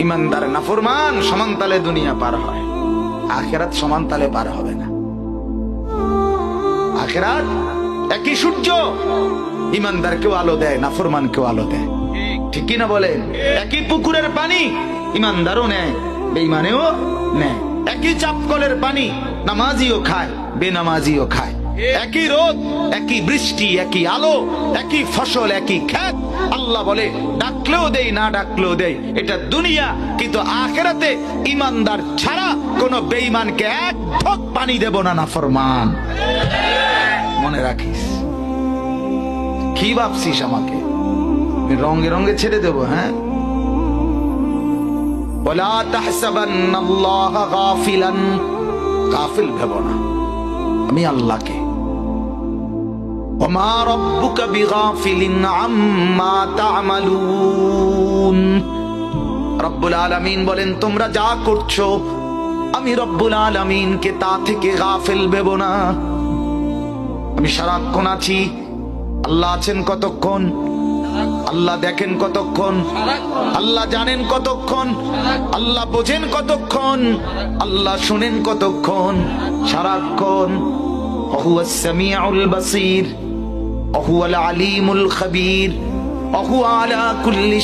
ইমানদার নাফরমান সমান তালে দুনিয়া পার হয়, আখিরাত সমান তালে পার হবে না। আখিরাত একই সূর্য, ইমানদার কেউ আলো দেয়, নাফরমান কেউ আলো দেয়, ঠিক কি না বলেন? একই পুকুরের পানি ইমানদারও নেয়, বেঈমানেও নেয়। একই চাপকলের পানি নামাজিও খায়, বেনামাজিও খায়। একই রোদ, একই বৃষ্টি, একই আলো, একই ফসল, একই ক্ষেত। আল্লাহ বলে ডাকলেও দেই, না ডাকলেও দেই, এটা দুনিয়া। কিন্তু আখিরাতে ইমানদার ছাড়া কোন বেঈমানকে এক ঢোক পানি দেব না নাফরমান। মনে রাখিস। কি ভাবছিস আমাকে রঙে রঙে ছেড়ে দেব? হ্যাঁ, ওয়ালা তাহসাবান্নাল্লাহা গাফিলান, গাফিল ভেবো না আমি আল্লাহকে। ওমা রাব্বুকা বিগাফিলিন আম্মা তা'মালুন। রব্বুল আলামিন বলেন তোমরা যা করছো আমি রব্বুল আলামিনকে তা থেকে গাফিল ভেবো না। আমি সারাক্ষণ আছি। আল্লাহ আছেন কতক্ষণ? আল্লাহ দেখেন কতক্ষণ? আল্লাহ জানেন কতক্ষণ? আল্লাহ বোঝেন কতক্ষণ? আল্লাহ শুনেন কতক্ষণ? সারাক্ষণ। হুয়াস সামিউল বাসীর, হুয়াল আলিমুল খবীর, হুয়া আলা কুল্লি